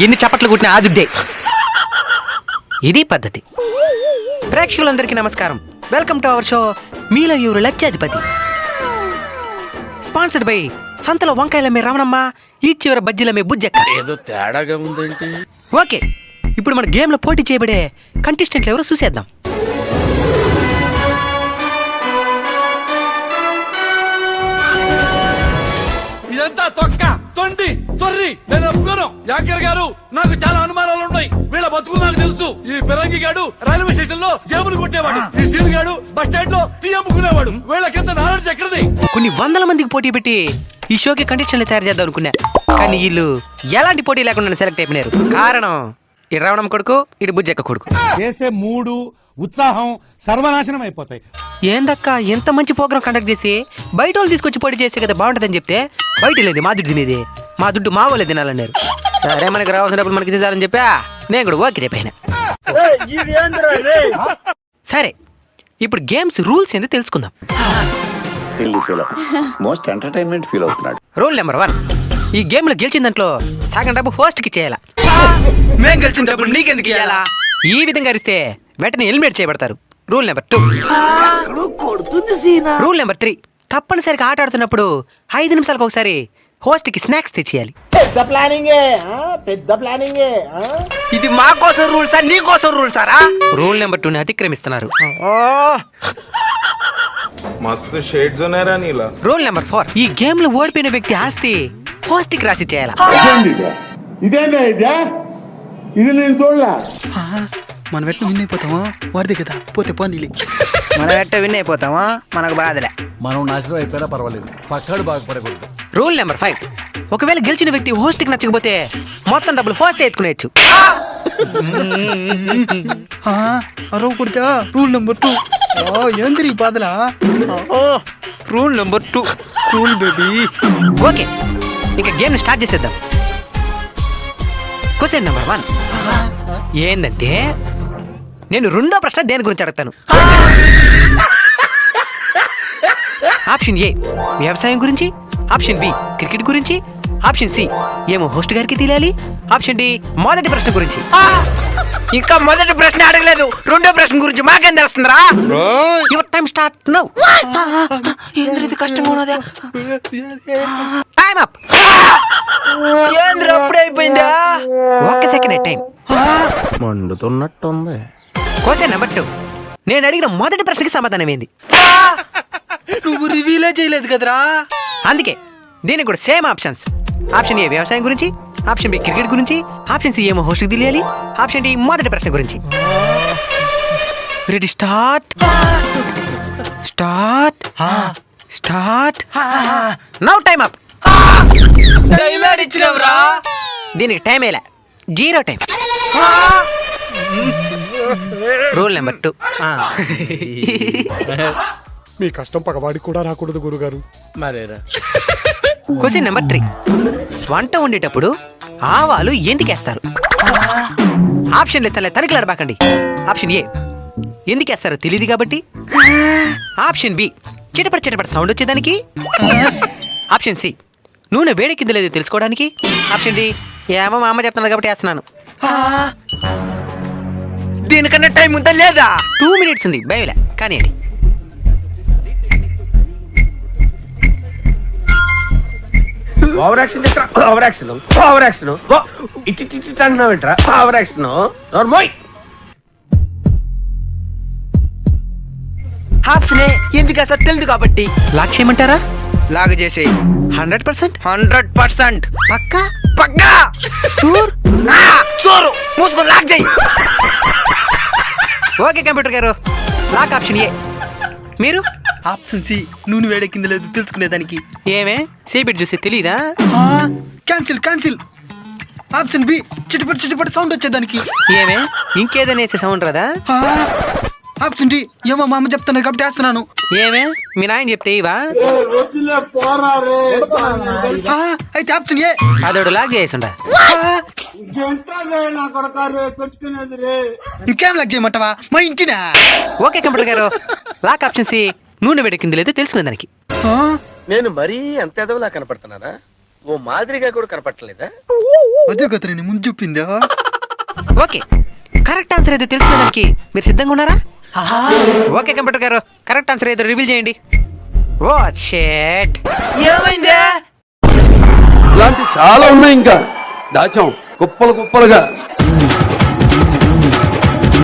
ఎన్ని చప్పట్లు కొట్టినా ఆదుడ్డే. ఇది పద్ధతి. ప్రేక్షకులందరికీ నమస్కారం. వెల్కమ్ టు అవర్ షో మీలో ఎవరు లక్షాధిపతి. స్పాన్సర్డ్ బై సంతలో వంకాయలమ్మే రమణమ్మ, ఈ చివర బజ్జీలమ్మే బుజ్జక్క. ఏదో తేడాగా ఉందేంటి? ఓకే, ఇప్పుడు మన గేమ్లో పోటీ చేయబడే కంటెస్టెంట్లు ఎవరో చూసేద్దాం. ఇదంతా తొక్క తొండి తొర్రి నేను ఒప్పుకోను. యాకర్ గారు, నాకు చాలా అనుమానాలు ఉన్నాయి. వీళ్ళ బతుకు నాకు తెలుసు. ఈ పెరంగి గాడు రైల్వే స్టేషన్ లో జేబులు కొట్టేవాడు. ఈ సీన్ గాడు బస్ స్టాండ్ లో టీ అమ్ముకునేవాడు. వీళ్ళకింత నాలెడ్జ్ ఎక్కడిది? కొన్ని వందల మందికి పోటీ పెట్టి ఈ షోకి కంటెస్టెంట్లు తయారు చేద్దాం అనుకున్నా, కానీ వీళ్ళు ఎలాంటి పోటీ లేకుండా సెలెక్ట్ అయిపోయినారు. కారణం ఇటు రావణం కొడుకు, ఇటు బుజ్జక్క కొడుకు. చేసే మూడు ఉత్సాహం సర్వనాశనం అయిపోతాయి. ఏందక్క ఎంత మంచి ప్రోగ్రామ్ కండక్ట్ చేసి బయట వాళ్ళు తీసుకొచ్చి పోటీ చేస్తే కదా బాగుంటుందని చెప్తే, బయట లేదు మా దుడ్డు తినేది, మా దుడ్డు మా వాళ్ళే తినాలన్నారు. సరే మనకి రావాల్సినప్పుడు మనకి చేయాలని చెప్పా నేను కూడా ఓకే రేపైనా. సరే, ఇప్పుడు గేమ్స్ రూల్స్ ఏందో తెలుసుకుందాం. మోస్ట్ ఎంటర్టైన్మెంట్ ఫీల్ అవుతున్నాడు. రూల్ నెంబర్ 1, ఈ గేమ్ లో గెలిచిన దాంట్లో సగం డబ్బు హోస్ట్ కి చేయాలా. మేము గెలిచిన డబ్బులు నీకెందుకు ఇయ్యాలా? ఈ విధంగా అరిస్తే వెంటనే ఎలిమినేట్ చేయబడతారు. Rule number 2. రూల్ నెంబర్ 3, తప్పనిసరిగా ఆట ఆడుతున్నప్పుడు 5 నిమిషాలకు ఒకసారి హోస్ట్ కి స్నాక్స్ తెచ్చేయాలి. ఇది మా కోసం రూల్ సార్, నీ కోసం రూల్ సారా? రూల్ నెంబర్ 2ని అతిక్రమిస్తున్నారు. మస్తు షేడ్స్ ఉన్నారా నీలా. రూల్ నెంబర్ 4, ఈ గేమ్ లో ఓడిపోయిన వ్యక్తి ఆస్తి హోస్ట్ కి రాసి చేయాలా. ఇది నేను చూడలే. మనం ఎట్లా విన్ అయిపోతామా? వాడిదే కదా, పోతే పోనీ. మనం ఎట్ట విన్ అయిపోతామా? మనకు బాధలే. మనం నాశనం అయిపోయినా పర్వాలేదు, పక్కాడు బాగుపడకూడదు. రూల్ నెంబర్ 5, ఒకవేళ గెలిచిన వ్యక్తి హోస్ట్ కి నచ్చకపోతే మొత్తం డబ్బులు హోస్ట్ ఎత్తుకునేచ్చు. అరవ కుడితే రూల్ నెంబర్ 2. ఏంది ఈ బాధలా? Rule number 2 cool baby. Okay, ఇంకా గేమ్ స్టార్ట్ చేసేద్దాం. క్వశ్చన్ నెంబర్ 1 ఏందంటే, నేను రెండో ప్రశ్న దేని గురించి అడుగుతాను. ఆప్షన్ ఏ వ్యవసాయం గురించి, ఆప్షన్ బి క్రికెట్ గురించి, ఆప్షన్ సి ఏమో హోస్ట్ గారికి తెలియాలి, ఆప్షన్ డి మొదటి ప్రశ్న గురించి. ఇంకా మొదటి ప్రశ్న అడగలేదు, రెండో ప్రశ్న గురించి మాకేం తెలుస్తుందిరా? Your time start now. ఏంద్రది కష్టంగా ఉన్నదా? Time up. ఏంద్ర అప్పుడే అయిపోయిందా? ఒక్క సెకండ్ టైం. మండుతున్నట్టుంది. క్వశ్చన్ నెంబర్ 2, నేను అడిగిన మొదటి ప్రశ్నకి సమాధానం ఏంది? నువ్వు రివీలే చేయలేదు కదరా. అందుకే దీనికి కూడా సేమ్ ఆప్షన్స్. ఆప్షన్ ఏ వ్యవసాయం గురించి, ఆప్షన్ బి క్రికెట్ గురించి, ఆప్షన్ సి ఏమో హోస్ట్ తెలియాలి, ఆప్షన్ డి మొదటి ప్రశ్న గురించి. Ready start. Start start now. Time up. దీనికి టైం వేలా, 0 టైం. రూల్ నెంబర్ 2, మీ కష్టం పగవాడికి కూడా రాకూడదు గురుగారు. మరేరా. క్వశ్చన్ నెంబర్ 3, వంట వండేటప్పుడు ఆవాలు ఎందుకేస్తారు? ఆప్షన్ ఇస్తాలే, తనిఖీలాడబాకండి. ఆప్షన్ ఏ ఎందుకేస్తారో తెలియదు కాబట్టి, ఆప్షన్ బి చిటపట చిటపట సౌండ్ వచ్చేదానికి, ఆప్షన్ సి నూనె వేడెక్కింది లేదో తెలుసుకోవడానికి, ఆప్షన్ డి ఏమో మా అమ్మ చెప్తున్నది కాబట్టి వేస్తున్నాను. దీనికన్నా టైం ఉందా లేదా? 2 minutes ఉంది బయలులే కానీ. ఓవర్ యాక్షన్ చేస్తా. ఓవర్ యాక్షన్ ఓవర్ యాక్షన్ ఇట్టి అంటున్నావేంట్రా? ఓవర్ యాక్షన్ నోర్మోయ్. ఆప్షన్ ఏ ఎందుకు అసలు తెలియదు కాబట్టి. లాక్ చేయమంటారా? లాగ్ చేసి 100% పక్కా పక్కా సూరు మూసుకొని లాక్ చేయి. ఓకే కంప్యూటర్ గారు, లాక్ ఆప్షన్ ఏ. మీరు? ఆప్షన్ సి నూనె వేడెక్కింది లేదు తెలుసుకునేదానికి. ఏమే సేపెట్టి చూస్తే తెలీదా? Cancel cancel. ఆప్షన్ బి చిటిపటి చిటిపటి సౌండ్ వచ్చేదానికి. ఏమే ఇంకేదైనా వేసే సౌండ్ రాదా? ఆప్షన్ డి ఏమో మా అమ్మ చెప్తాను కాబట్టి వేస్తున్నాను. ఏమే మీ నాయన చెప్తే ఇవా? అయితే ఆప్షన్ ఏ. అదోడు లాక్ చేసిండా? ఇంకేం లాక్ చేయమంటావా? మా ఇంటినా? ఓకే కంప్యూటర్ గారు, లాక్ ఆప్షన్ సి నూనె వేడెక్కింది లేదో తెలుసుకునే దానికి. నేను మరీ అంత ఎదవలా కనపడుతున్నారా? ఓ మాదిరిగా కూడా కనపట్టలేదా? అదే కదా నేను ముందు చెప్పిందా. ఓకే, కరెక్ట్ ఆన్సర్ ఏదో తెలుసుకోవడానికి మీరు సిద్ధంగా ఉన్నారా? ఓకే కంప్యూటర్ గారు, కరెక్ట్ ఆన్సర్ ఏదో రివీల్ చేయండి. ఓ షేట్, ఏమైందా? ఇలాంటి చాలా ఉన్నాయి, ఇంకా దాచాం కుప్పలు కుప్పలుగా.